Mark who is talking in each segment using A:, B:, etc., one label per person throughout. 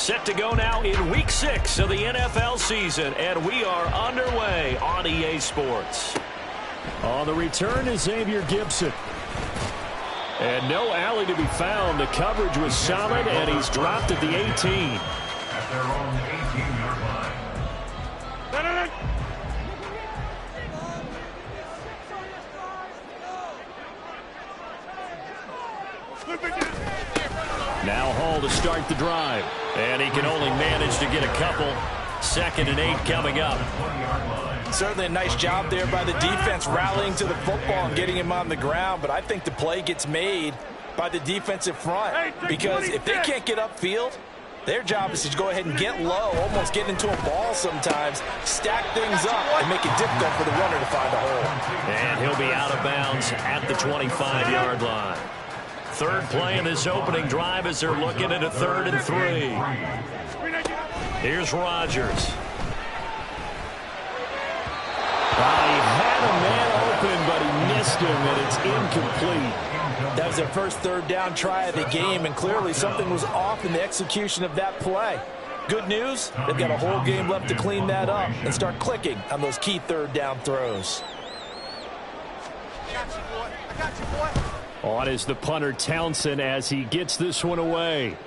A: Set to go now in Week 6 of the NFL season, and we are underway on EA Sports.
B: On the return is Xavier Gipson. And no alley to be found. The coverage was solid, and he's dropped at the 18.
C: At their own 18-yard line.
B: Now Hall to start the drive.
A: And he can only manage to get a couple. 2nd and 8 coming up.
D: Certainly a nice job there by the defense rallying to the football and getting him on the ground, but I think the play gets made by the defensive front because if they can't get upfield, their job is to go ahead and get low, almost get into a ball sometimes, stack things up, and make it difficult for the runner to find a hole.
A: And he'll be out of bounds at the 25-yard line. Third play in this opening drive as they're looking at a 3rd and 3. Here's Rodgers.
B: He had a man open, but he missed him, and it's incomplete.
D: That was their first 3rd down try of the game, and clearly something was off in the execution of that play. Good news, they've got a whole game left to clean that up and start clicking on those key 3rd down throws.
E: I got you, boy.
B: On is the punter Townsend as he gets this one away.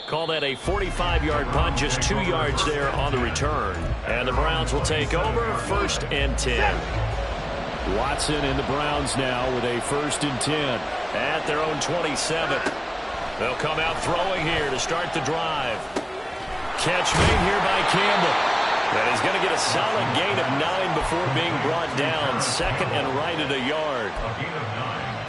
A: Call that a 45-yard punt, just 2 yards there on the return. And the Browns will take over 1st and 10.
B: Watson and the Browns now with a 1st and 10.
A: At their own 27. They'll come out throwing here to start the drive. Catch made here by Campbell. And he's going to get a solid gain of 9 before being brought down. 2nd and right at a yard.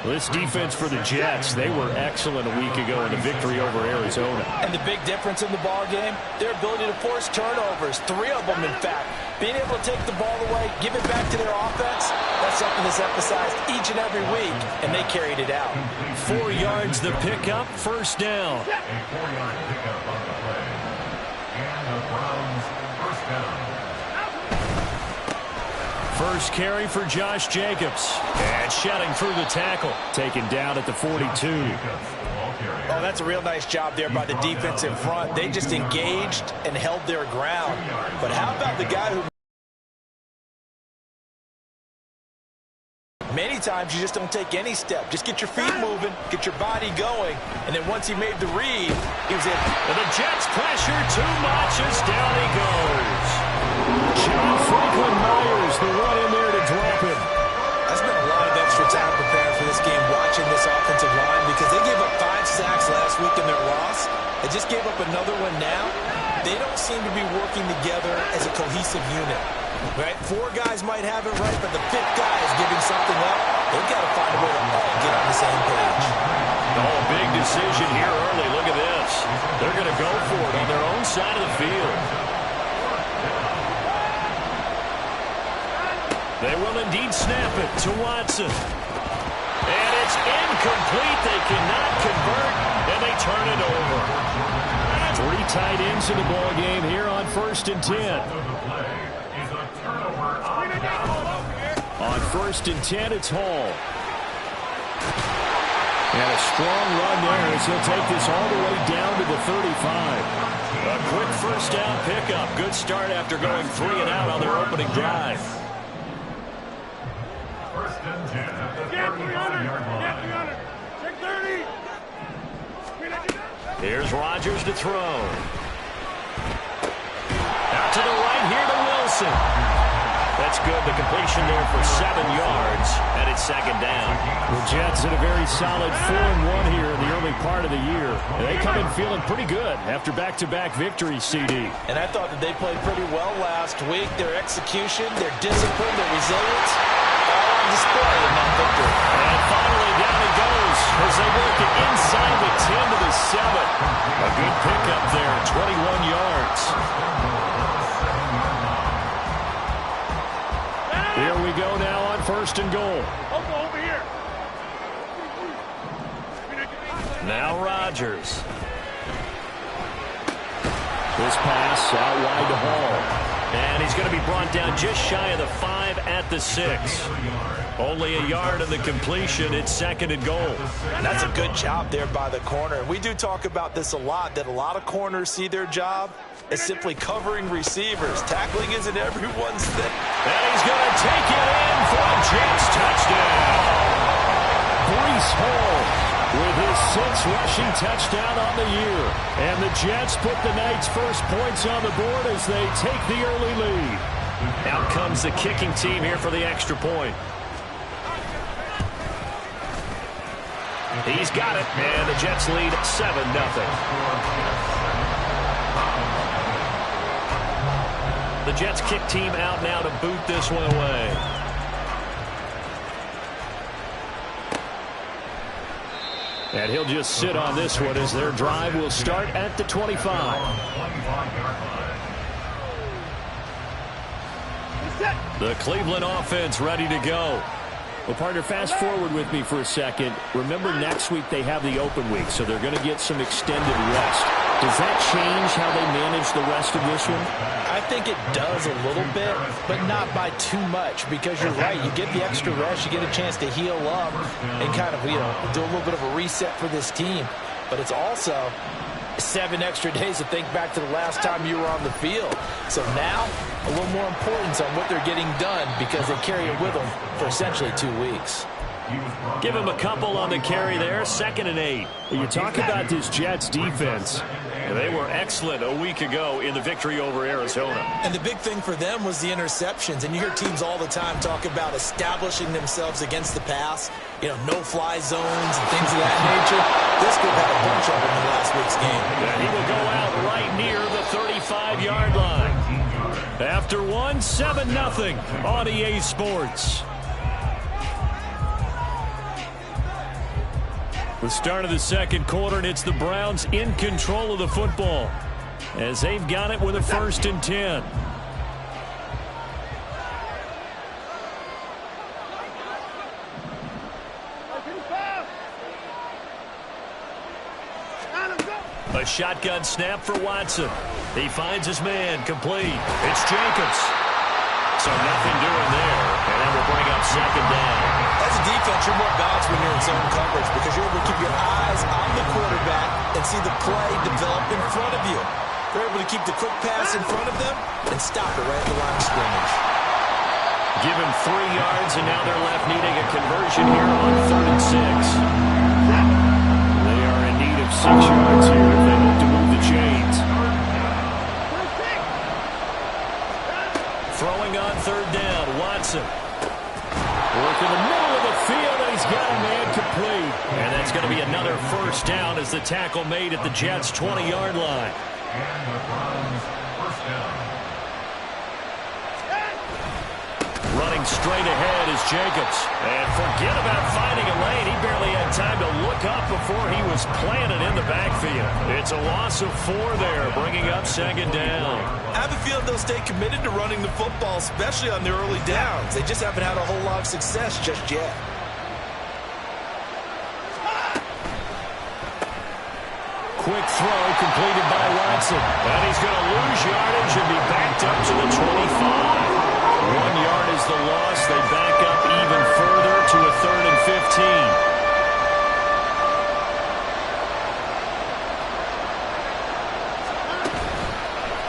B: This defense for the Jets, they were excellent a week ago in the victory over Arizona.
D: And the big difference in the ball game, their ability to force turnovers, 3 of them in fact. Being able to take the ball away, give it back to their offense, that's something that's emphasized each and every week, and they carried it out.
A: 4 yards the pickup, 1st down.
C: A 4-yard pickup on the play. And the Browns 1st down.
B: First carry for Josh Jacobs.
A: And shedding through the tackle.
B: Taken down at the 42.
D: Oh, that's a real nice job there by the defensive front. They just engaged and held their ground. But how about the guy who... Many times you just don't take any step. Just get your feet moving, get your body going, and then once he made the read, he was in.
A: And the Jets pressure too much as down he goes.
B: John Franklin Myers, the one in there to drop him.
D: I spent a lot of extra time preparing for this game watching this offensive line because they gave up 5 sacks last week in their loss. They just gave up another one now. They don't seem to be working together as a cohesive unit. Right? 4 guys might have it right, but the 5th guy is giving something up. They've got to find a way to all get on the same page.
A: Oh, big decision here early. Look at this. They're going to go for it on their own side of the field. They will indeed snap it to Watson. And it's incomplete. They cannot convert, and they turn it over.
B: 3 tight ends in the ball game here on 1st and 10. On 1st and 10, it's Hall. And a strong run there as he'll take this all the way down to the 35.
A: A quick 1st down pickup. Good start after going 3 and out on their opening drive.
C: 1st and 10 at the 35-yard line.
A: Here's Rodgers to throw. Out to the right here to Wilson. That's good. The completion there for 7 yards, and it's 2nd down.
B: The Jets had a very solid 4-1 here in the early part of the year. They come in feeling pretty good after back-to-back victories, CD.
D: And I thought that they played pretty well last week. Their execution, their discipline, their resilience, all on display in that victory.
A: And finally, down it goes as they work it inside the 10 to the 7. A good pickup there, 21 yards.
B: Here we go now on 1st and goal.
E: Over here.
A: Now Rodgers.
B: This pass out wide to Hall.
A: And he's going to be brought down just shy of the 5 at the 6. Only a yard of the completion. It's 2nd and goal.
D: That's a good job there by the corner. We do talk about this a lot, that a lot of corners see their job as simply covering receivers. Tackling isn't everyone's thing.
A: And he's going to take it in for a Jets touchdown.
B: Breece Hall with his 6th rushing touchdown on the year. And the Jets put the night's first points on the board as they take the early lead.
A: Out comes the kicking team here for the extra point. He's got it, and the Jets lead 7-0. The Jets kick team out now to boot this one away.
B: And he'll just sit on this one as their drive will start at the 25.
A: The Cleveland offense ready to go.
B: Well, partner, fast forward with me for a second. Remember, next week they have the open week, so they're going to get some extended rest. Does that change how they manage the rest of this one?
D: I think it does a little bit, but not by too much, because you're right. You get the extra rest, you get a chance to heal up and kind of, do a little bit of a reset for this team. But it's also 7 extra days to think back to the last time you were on the field. So now, a little more importance on what they're getting done because they carry it with them for essentially 2 weeks.
A: Give him a couple on the carry there. 2nd and 8.
B: You talk about this Jets defense.
A: They were excellent a week ago in the victory over Arizona.
D: And the big thing for them was the interceptions. And you hear teams all the time talk about establishing themselves against the pass, no-fly zones and things of that nature. This group had a bunch of them in last week's game.
A: And he will go out right near the 35-yard line. After 7-0 on EA Sports. The start of the second quarter, and it's the Browns in control of the football as they've got it with a 1st and 10. A shotgun snap for Watson. He finds his man, complete. It's Jacobs. So nothing doing there, and that will bring up 2nd down.
D: As a defense, you're more balanced when you're in zone coverage because you're able to keep your eyes on the quarterback and see the play develop in front of you. They're able to keep the quick pass in front of them and stop it right at the line of scrimmage.
A: Give him 3 yards, and now they're left needing a conversion here on 3rd and 6.
B: They are in need of 6 yards here if they hope to move the chains.
A: Throwing on 3rd down, Watson.
B: Work in the middle of the field, and he's got a man complete.
A: And that's going to be another 1st down as the tackle made at the Jets' 20-yard line.
C: And the Browns, 1st down.
A: Running straight ahead is Jacobs. And forget about finding a lane. He barely had time to look up before he was planted in the backfield. It's a loss of 4 there, bringing up 2nd down.
D: I have a feeling they'll stay committed to running the football, especially on their early downs. They just haven't had a whole lot of success just yet.
A: Quick throw completed by Watson. And he's going to lose yardage and be backed up to the 25. 1 yard is the loss. They back up even further to a 3rd and 15.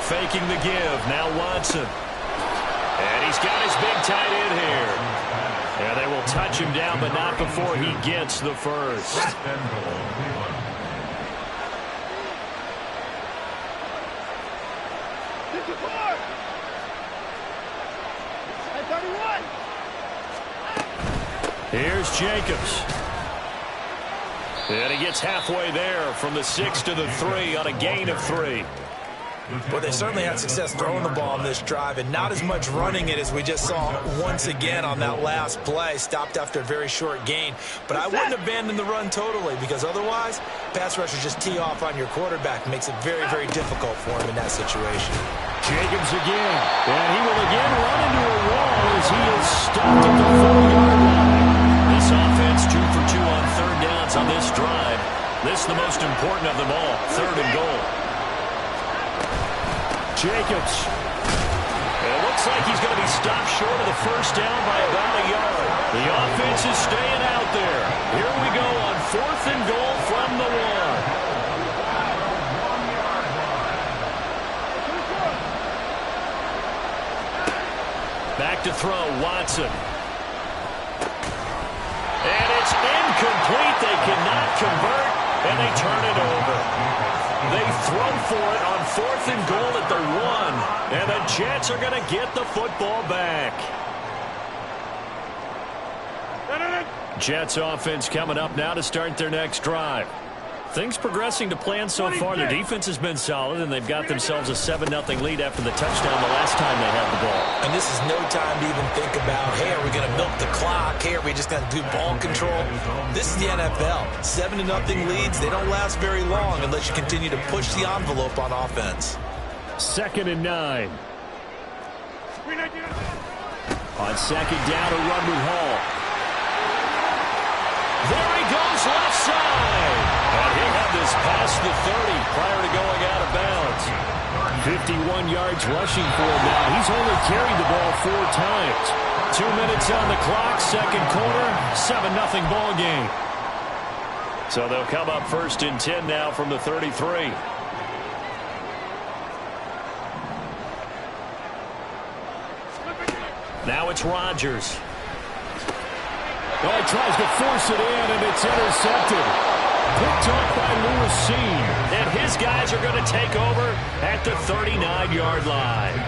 A: Faking the give. Now Watson. And he's got his big tight end here. And they will touch him down, but not before he gets the 1st. Here's Jacobs. And he gets halfway there from the 6 to the 3 on a gain of 3.
D: Well, they certainly had success throwing the ball on this drive and not as much running it as we just saw once again on that last play. Stopped after a very short gain. But I wouldn't abandon the run totally because otherwise, pass rushers just tee off on your quarterback. Makes it very, very difficult for him in that situation.
B: Jacobs again. And he will again run into a wall as he is stopped at the 4-yard line.
A: This offense 2 for 2 on 3rd downs on this drive. This is the most important of them all. 3rd and goal.
B: Jacobs.
A: looks like he's going to be stopped short of the first down by about a yard. The offense is staying out there. Here we go on 4th and goal from the 1. Back to throw, Watson. And it's incomplete. They cannot convert, and they turn it over. They throw for it on 4th and goal at the 1, and the Jets are going to get the football back. Jets offense coming up now to start their next drive. Things progressing to plan so far. Their defense has been solid, and they've got themselves a 7-0 lead after the touchdown the last time they had the ball.
D: And this is no time to even think about, hey, are we going to milk the clock? Hey, are we just going to do ball control? This is the NFL. 7-0 leads, they don't last very long unless you continue to push the envelope on offense.
B: 2nd and 9. On 2nd down, a run with Hall.
A: There he goes, left side. And he had this past the 30 prior to going out of bounds.
B: 51 yards rushing for him now. He's only carried the ball 4 times.
A: 2 minutes on the clock, second quarter, 7-0 ball game. So they'll come up 1st and 10 now from the 33. Now it's Rodgers.
B: Oh, he tries to force it in, and it's intercepted. Picked off by Lewis Cine.
A: And his guys are going to take over at the 39-yard line.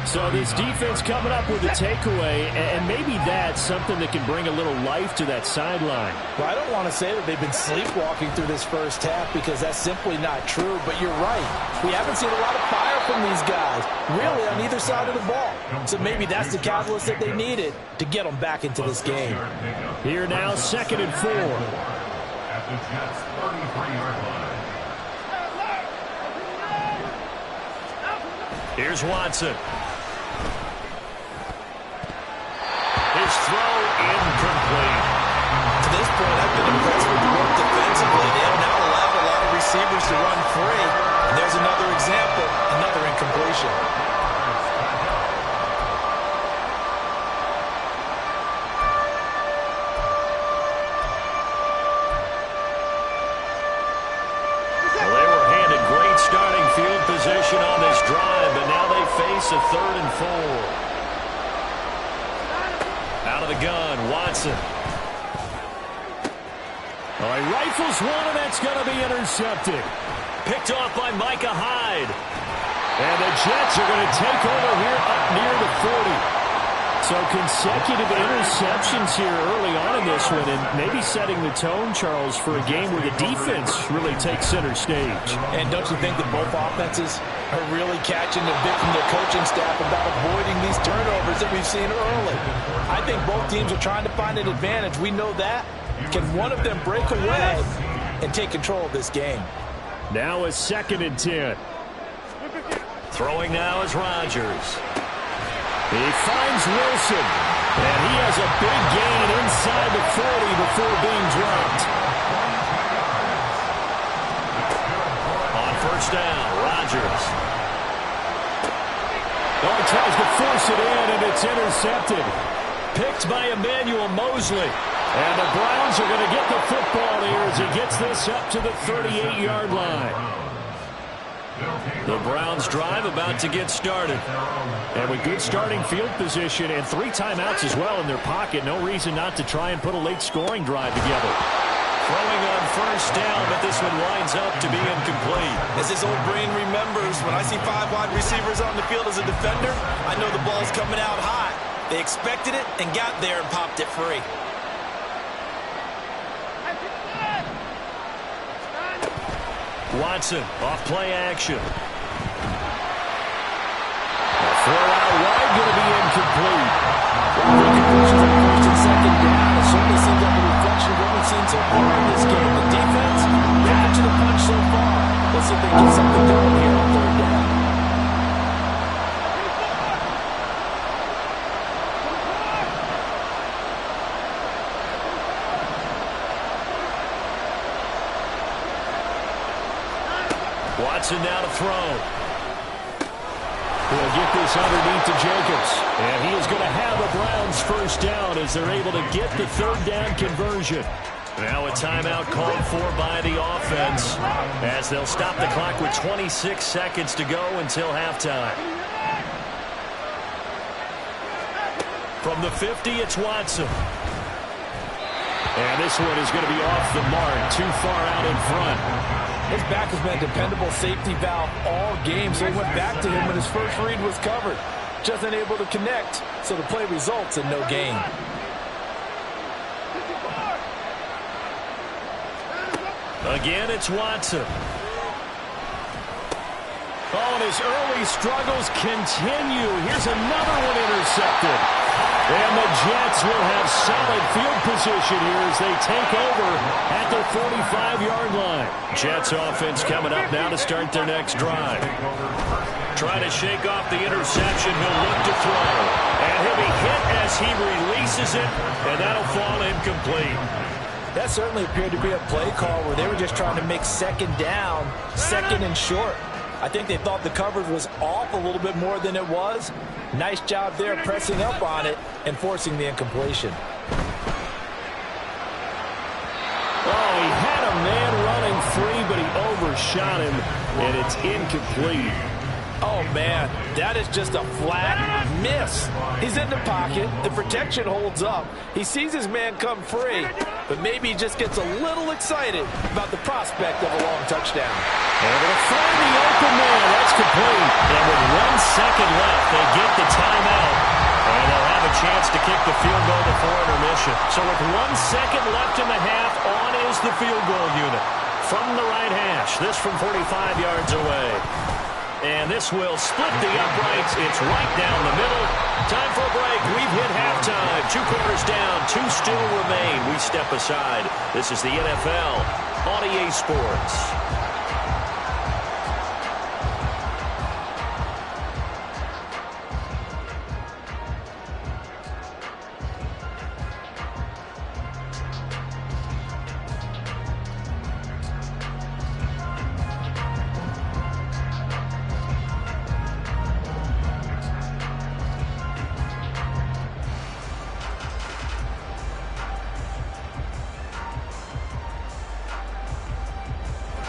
B: So this defense coming up with a takeaway, and maybe that's something that can bring a little life to that sideline.
D: Well, I don't want to say that they've been sleepwalking through this first half because that's simply not true, but you're right. We haven't seen a lot of fire from these guys, really, on either side of the ball. So maybe that's the catalyst that they needed to get them back into this game.
B: Here now, 2nd and 4.
C: At the Jets' 33-yard line.
A: Here's Watson. His throw incomplete.
D: To this point, I've been impressed with the work defensively. They have now allowed a lot of receivers to run free. And there's another example, another incompletion.
A: Well, they were handed great starting field position on this drive, but now they face a 3rd and 4. Out of the gun, Watson.
B: Oh, he rifles one, and that's going to be intercepted.
A: Picked off by Micah Hyde.
B: And the Jets are going to take over here up near the 40. So consecutive interceptions here early on in this one, and maybe setting the tone, Charles, for a game where the defense really takes center stage.
D: And don't you think that both offenses are really catching the bit from their coaching staff about avoiding these turnovers that we've seen early? I think both teams are trying to find an advantage. We know that. Can one of them break away and take control of this game?
B: Now a 2nd and 10.
A: Throwing now is Rodgers.
B: He finds Wilson, and he has a big gain inside the 40 before being dropped.
A: On 1st down, Rodgers.
B: Oh, he tries to force it in, and it's intercepted.
A: Picked by Emmanuel Mosley.
B: And the Browns are going to get the football here as he gets this up to the 38-yard line.
A: The Browns drive about to get started.
B: And with good starting field position and 3 timeouts as well in their pocket, no reason not to try and put a late scoring drive together.
A: Throwing on 1st down, but this one winds up to be incomplete.
D: As his old brain remembers, when I see 5 wide receivers on the field as a defender, I know the ball's coming out high. They expected it and got there and popped it free.
A: Watson off play action.
B: Throw out wide, going to be incomplete.
D: Well, the conclusions on 1st and 2nd down, it certainly seems like a reflection of what we've seen so far in this game. The defense, catching the punch so far. Let's see if they can get something going here on 3rd down.
A: Watson now to throw.
B: He'll get this underneath to Jacobs. And he is going to have a Browns first down as they're able to get the third down conversion.
A: Now a timeout called for by the offense as they'll stop the clock with 26 seconds to go until halftime. From the 50, it's Watson.
B: And this one is going to be off the mark, too far out in front.
D: His back has been a dependable safety valve all game, so he went back to him when his first read was covered. Just unable to connect, so the play results in no gain.
A: Again, it's Watson.
B: Oh, and his early struggles continue. Here's another one intercepted. And the Jets will have solid field position here as they take over at their 45-yard line.
A: Jets offense coming up now to start their next drive. Trying to shake off the interception. He'll look to throw. And he'll be hit as he releases it, and that'll fall incomplete.
D: That certainly appeared to be a play call where they were just trying to make second down, second and short. I think they thought the coverage was off a little bit more than it was. Nice job there pressing up on it and forcing the incompletion.
B: Oh, he had a man running free, but he overshot him, and it's incomplete.
D: Oh, man, that is just a flat miss. He's in the pocket. The protection holds up. He sees his man come free, but maybe he just gets a little excited about the prospect of a long touchdown.
B: Able to find the open man. That's complete.
A: And with 1 second left, they get the timeout, and they'll have a chance to kick the field goal before intermission. So with 1 second left in the half, on is the field goal unit. From the right hash, this from 45 yards away. And this will split the uprights. It's right down the middle. Time for a break. We've hit halftime. 2 quarters down. 2 still remain. We step aside. This is the NFL on EA Sports.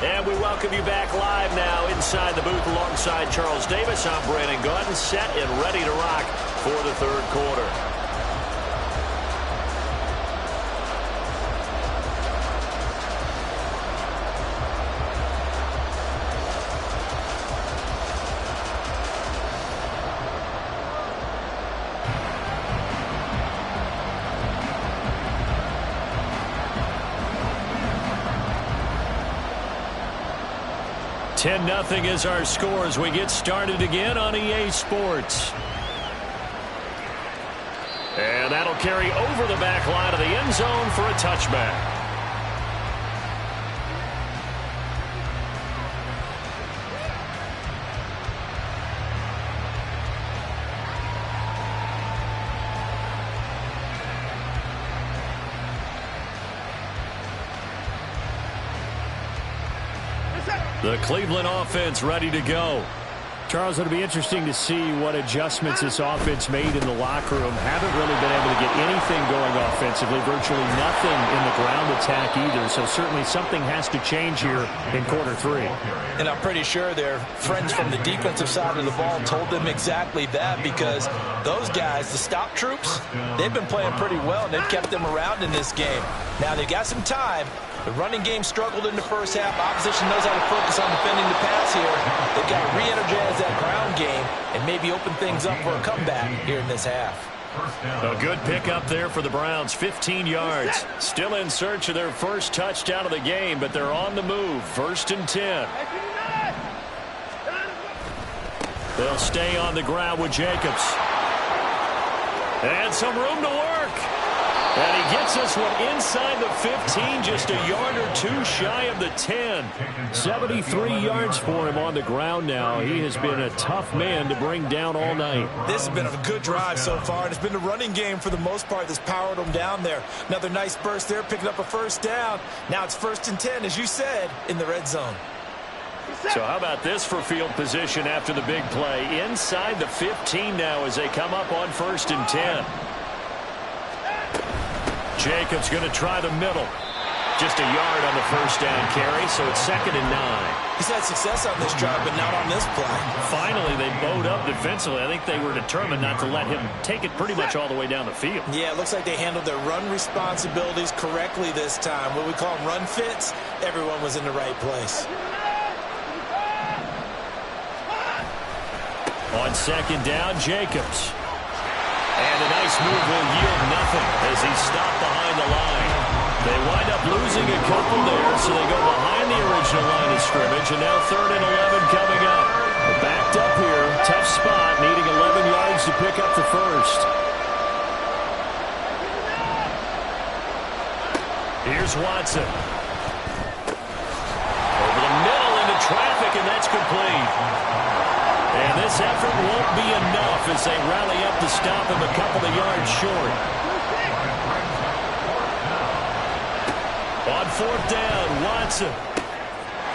A: And we welcome you back live now inside the booth alongside Charles Davis. I'm Brandon Gaudin, set and ready to rock for the third quarter. Nothing is our score as we get started again on EA Sports. And that'll carry over the back line of the end zone for a touchback. The Cleveland offense ready to go.
B: Charles, it'll be interesting to see what adjustments this offense made in the locker room. Haven't really been able to get anything going offensively, virtually nothing in the ground attack either. So certainly something has to change here in quarter 3.
D: And I'm pretty sure their friends from the defensive side of the ball told them exactly that, because those guys, the stop troops, they've been playing pretty well, and they've kept them around in this game. Now they've got some time. The running game struggled in the first half. Opposition knows how to focus on defending the pass here. They've got to re-energize that ground game and maybe open things up for a comeback here in this half.
A: A good pickup there for the Browns, 15 yards. Still in search of their first touchdown of the game, but they're on the move. 1st and 10. They'll stay on the ground with Jacobs. And some room to work. And he gets this one inside the 15, just a yard or 2 shy of the 10.
B: 73 yards for him on the ground now. He has been a tough man to bring down all night.
D: This has been a good drive so far, and it's been the running game for the most part that's powered him down there. Another nice burst there, picking up a first down. Now it's 1st and 10, as you said, in the red zone.
A: So how about this for field position after the big play? Inside the 15 now as they come up on 1st and 10. Jacobs going to try the middle. Just a yard on the first down carry, so it's 2nd and 9.
D: He's had success on this drive, but not on this play.
A: Finally, they bowed up defensively. I think they were determined not to let him take it pretty much all the way down the field.
D: Yeah, it looks like they handled their run responsibilities correctly this time. What we call them run fits, everyone was in the right place.
A: On 2nd down, Jacobs. And a nice move will yield nothing as he's stopped behind the line. They wind up losing a couple there, so they go behind the original line of scrimmage, and now 3rd and 11 coming up. They're backed up here, tough spot, needing 11 yards to pick up the first. Here's Watson. Over the middle into traffic, and that's complete. And this effort won't be enough as they rally up to stop him a couple of yards short. On 4th down, Watson.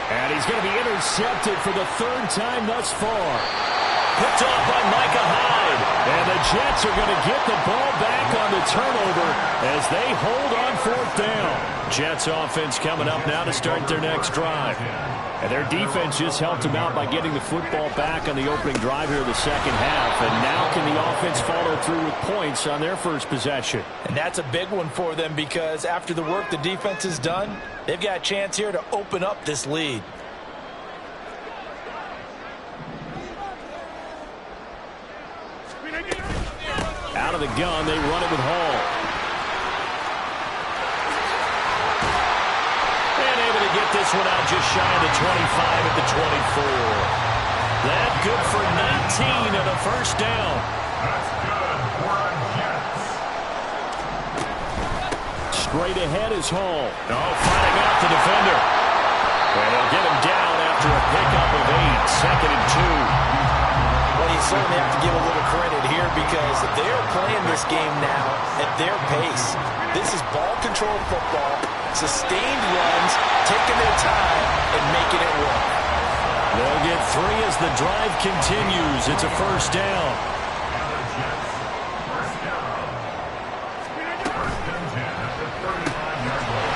A: And he's going to be intercepted for the 3rd time thus far. Picked off by Micah Hyde. And the Jets are going to get the ball back on the turnover as they hold on 4th down. Jets offense coming up now to start their next drive. And their defense just helped them out by getting the football back on the opening drive here of the second half. And now can the offense follow through with points on their first possession?
D: And that's a big one for them because after the work the defense has done, they've got a chance here to open up this lead.
A: Out of the gun, they run it with Hall. Get this one out just shy of the 25 at the 24. That good for 19 and a first down.
C: That's good for the Jets.
A: Straight ahead is Hall. Oh, fighting off the defender. And they'll get him down after a pickup of 8, 2nd and 2.
D: Well, you certainly have to give a little credit here because they're playing this game now at their pace. This is ball control football, sustained runs, taking their time, and making it work.
A: They'll get 3 as the drive continues. It's a first down.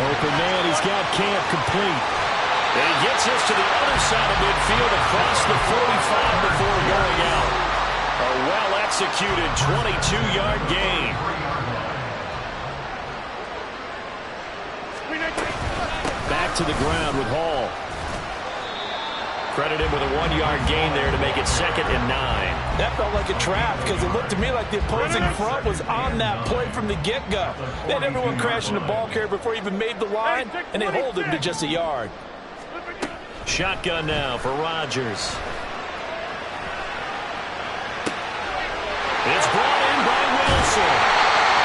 A: Open man, he's got Camp complete. And he gets us to the other side of midfield across the 45 before going out. A well-executed 22-yard gain. Back to the ground with Hall. Credit him with a 1-yard gain there to make it 2nd and 9.
D: That felt like a trap because it looked to me like the opposing front was on that play from the get-go. They had everyone crashing the ball carrier before he even made the line, and they hold him to just a yard.
A: Shotgun now for Rodgers. It's brought in by Wilson.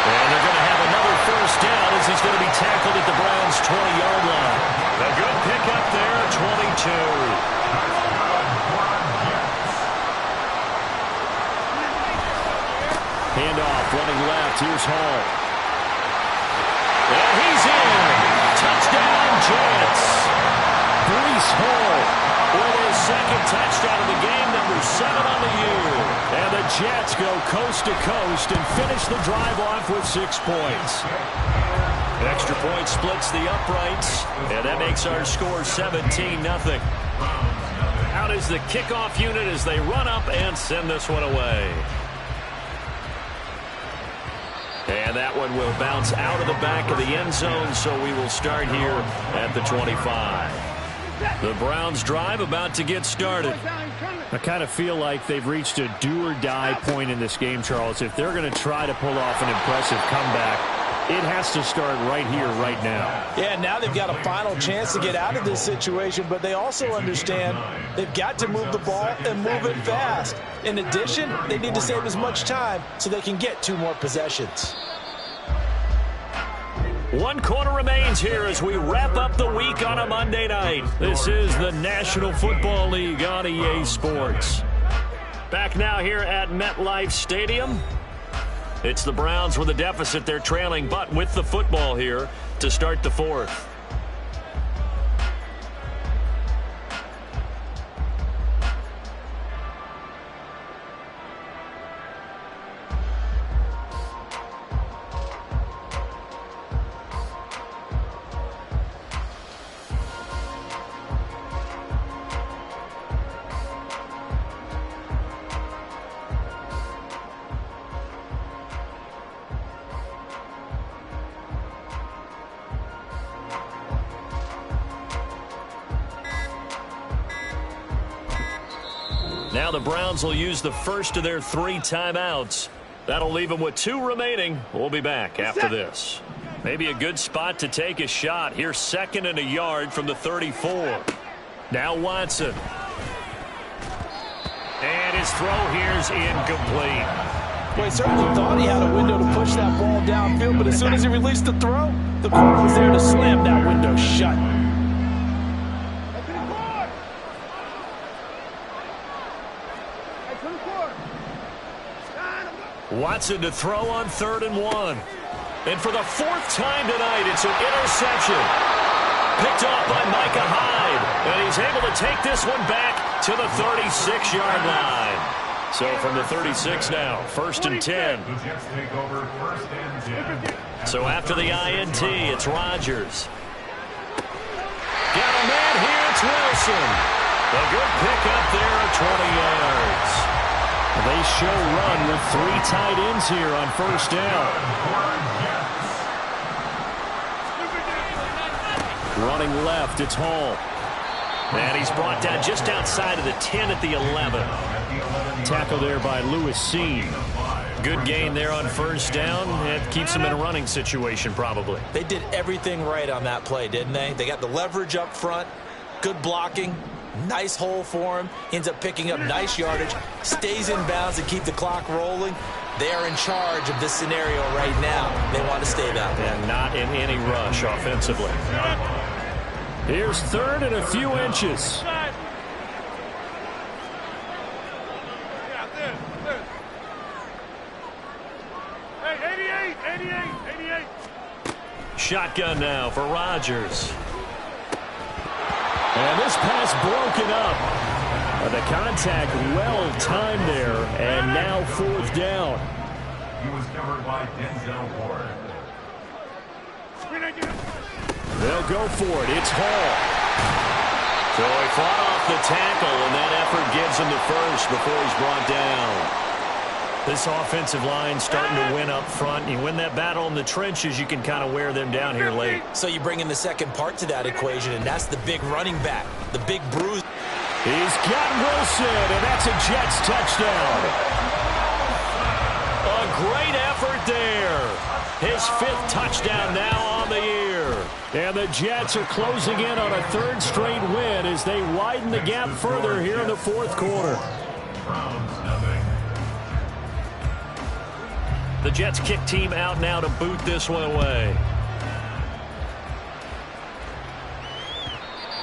A: And they're going to have another first down as he's going to be tackled at the Browns' 20-yard line. A good pickup there, 22. Handoff, running left. Here's Hall. And he's in. Touchdown, Jets. Breece Hall with his 2nd touchdown of the game, number 7 on the year. And the Jets go coast to coast and finish the drive off with 6 points. An extra point splits the uprights, and that makes our score 17-0. Out is the kickoff unit as they run up and send this one away. And that one will bounce out of the back of the end zone, so we will start here at the 25. The Browns drive about to get started. I kind of feel like they've reached a do-or-die point in this game, Charles. If they're going to try to pull off an impressive comeback, it has to start right here, right now.
D: Yeah, now they've got a final chance to get out of this situation, but they also understand they've got to move the ball and move it fast. In addition, they need to save as much time so they can get 2 more possessions.
A: 1 quarter remains here as we wrap up the week on a Monday night. This is the National Football League on EA Sports. Back now here at MetLife Stadium. It's the Browns with a deficit. They're trailing, but with the football here to start the 4th. Now the Browns will use the first of their 3 timeouts. That'll leave them with 2 remaining. We'll be back after this. Maybe a good spot to take a shot. Here's 2nd and a yard from the 34. Now Watson. And his throw here's incomplete.
D: Well, he certainly thought he had a window to push that ball downfield, but as soon as he released the throw, the corner was there to slam that window shut.
A: Watson to throw on 3rd and 1. And for the 4th time tonight, it's an interception. Picked off by Micah Hyde. And he's able to take this one back to the 36-yard line. So from the 36 now, 1st and 10. So after the INT, it's Rodgers. Got a man here, it's Wilson. A good pick up there at 20 yards. They show run with 3 tight ends here on 1st down. Running left, it's Hall. And he's brought down just outside of the 10 at the 11. Tackle there by Lewis Cine. Good gain there on 1st down. It keeps him in a running situation probably.
D: They did everything right on that play, didn't they? They got the leverage up front, good blocking, nice hole for him, ends up picking up nice yardage, stays in bounds to keep the clock rolling. They are in charge of this scenario right now. They want to stay that way.
A: And not in any rush offensively.
B: Here's 3rd and a few inches.
A: Shotgun now for Rodgers.
B: And this pass broken up. The contact well timed there, and now 4th down.
C: He was covered by Denzel Ward.
B: They'll go for it. It's Hall.
A: So he fought off the tackle, and that effort gives him the first before he's brought down. This offensive line starting to win up front. You win that battle in the trenches, you can kind of wear them down here late.
D: So you bring in the second part to that equation, and that's the big running back, the big bruise.
B: He's got Wilson, and that's a Jets touchdown.
A: A great effort there. His 5th touchdown now on the year.
B: And the Jets are closing in on a 3rd straight win as they widen the gap further here in the 4th quarter.
A: The Jets kick team out now to boot this one away.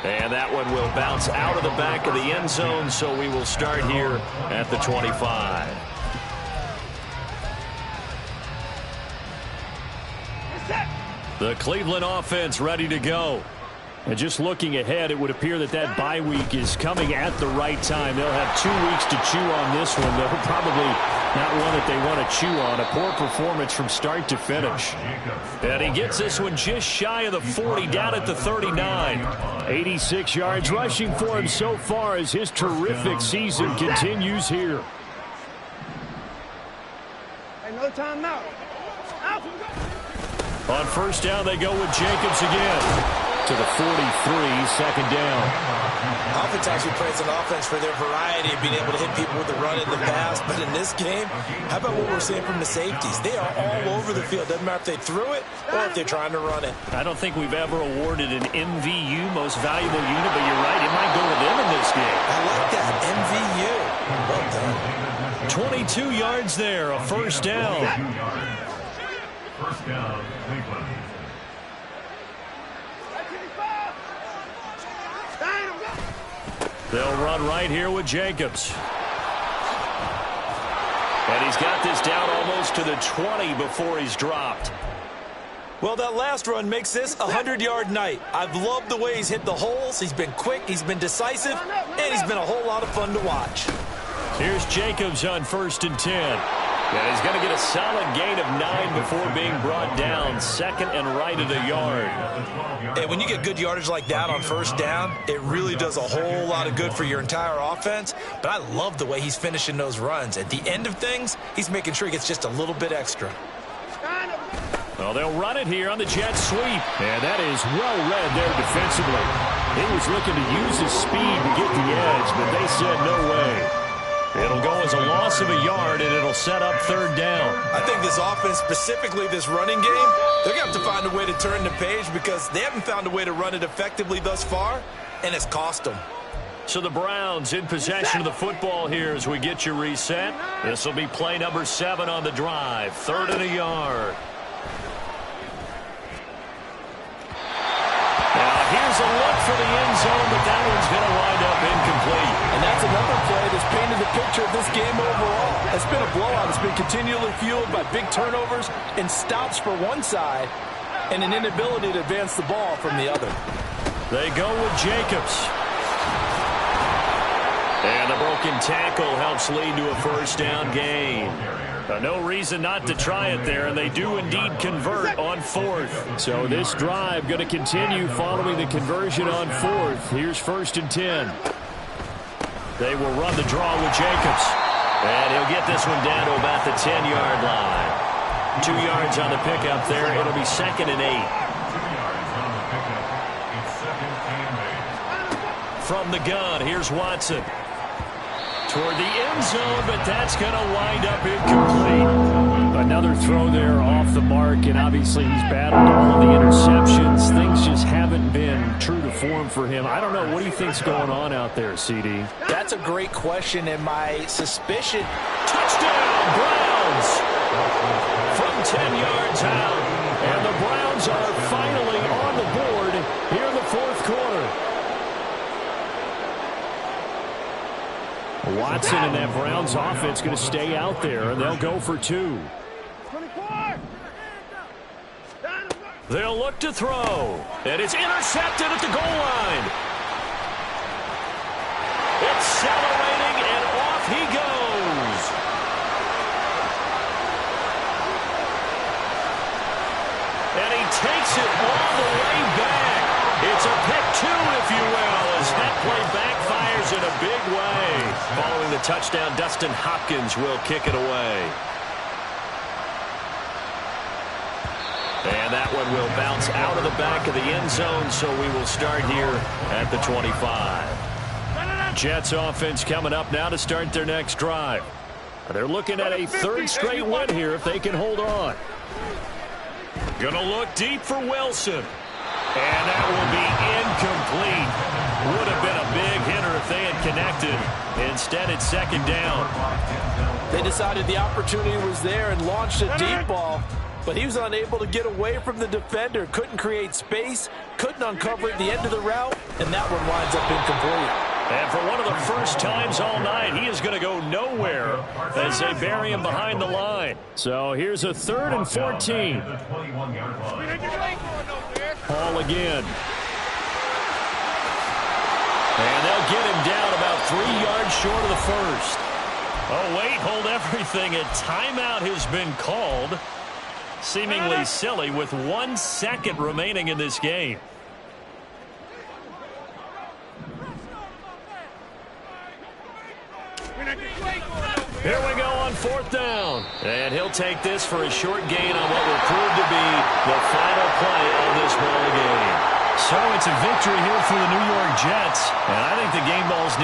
A: And that one will bounce out of the back of the end zone, so we will start here at the 25. The Cleveland offense ready to go.
B: And just looking ahead, it would appear that that bye week is coming at the right time. They'll have 2 weeks to chew on this one, though probably not one that they want to chew on. A poor performance from start to finish.
A: And he gets this one just shy of the 40, down at the 39.
B: 86 yards rushing for him so far as his terrific season continues here.
E: No time now.
A: On 1st down, they go with Jacobs again.
B: To the 43, 2nd down.
D: Offense actually praised an offense for their variety of being able to hit people with the run and the pass. But in this game, how about what we're seeing from the safeties? They are all over the field. Doesn't matter if they threw it or if they're trying to run it.
A: I don't think we've ever awarded an MVU, most valuable unit, but you're right, it might go to them in this game.
D: I like that, MVU. Well done.
A: 22 yards there, a 1st down.
C: 1st down, Cleveland.
A: They'll run right here with Jacobs. And he's got this down almost to the 20 before he's dropped.
D: Well, that last run makes this a 100-yard night. I've loved the way he's hit the holes. He's been quick, he's been decisive, and he's been a whole lot of fun to watch.
A: Here's Jacobs on 1st and 10. And he's going to get a solid gain of 9 before being brought down. 2nd and right at a yard.
D: And when you get good yardage like that on 1st down, it really does a whole lot of good for your entire offense. But I love the way he's finishing those runs. At the end of things, he's making sure he gets just a little bit extra.
A: Well, they'll run it here on the jet sweep.
B: And that is well read there defensively. He was looking to use his speed to get the edge, but they said no way.
A: It'll go as a loss of a yard, and it'll set up third down.
D: I think this offense, specifically this running game, they're going to have to find a way to turn the page because they haven't found a way to run it effectively thus far, and it's cost them.
A: So the Browns in possession of the football here as we get you reset. This will be play number 7 on the drive. 3rd and a yard. Now here's a look for the end zone, but that one's going to wind up incomplete.
D: And that's another play that's painted the picture of this game overall. It's been a blowout. It's been continually fueled by big turnovers and stops for one side and an inability to advance the ball from the other.
A: They go with Jacobs. And the broken tackle helps lead to a first down gain. No reason not to try it there, and they do indeed convert on 4th.
B: So this drive going to continue following the conversion on 4th. Here's 1st and 10.
A: They will run the draw with Jacobs. And he'll get this one down to about the 10-yard line. 2 yards on the pickup there. It'll be 2nd and 8.
C: 2 yards on the pickup. It's 2nd and 8.
A: From the gun, here's Watson. Toward the end zone, but that's going to wind up incomplete.
B: Another throw there off the mark, and obviously he's battled all of the interceptions. Things just haven't been true to form for him. I don't know. What do you think's going on out there, CD?
D: That's a great question, and my suspicion...
A: Touchdown, Browns! From 10 yards out, and the Browns are finally on the board here in the 4th quarter.
B: Watson and that Browns offense going to stay out there, and they'll go for 2.
E: 24.
A: They'll look to throw, and it's intercepted at the goal line. Accelerating, and off he goes. And he takes it all the way back. It's a pick 2, if you will, as that play backfires in a big way. Following the touchdown, Dustin Hopkins will kick it away. And that one will bounce out of the back of the end zone, so we will start here at the 25. Jets offense coming up now to start their next drive. They're looking at a 3rd straight win here if they can hold on. Gonna look deep for Wilson. And that will be incomplete. Would have been a big hitter if they had connected. Instead, it's 2nd down.
D: They decided the opportunity was there and launched a deep ball, but he was unable to get away from the defender, couldn't create space, couldn't uncover at the end of the route, and that one winds up incomplete.
A: And for one of the first times all night, he is going to go nowhere as they bury him behind the line.
B: So here's a 3rd and 14. Paul again.
A: And they'll get him down about 3 yards short of the first. Oh, wait, hold everything. A timeout has been called. Seemingly silly with 1 second remaining in this game. Here we go on 4th down. And he'll take this for a short gain on what will prove to be the final play of this ball game.
B: So it's a victory here for the New York Jets. And I think the game balls need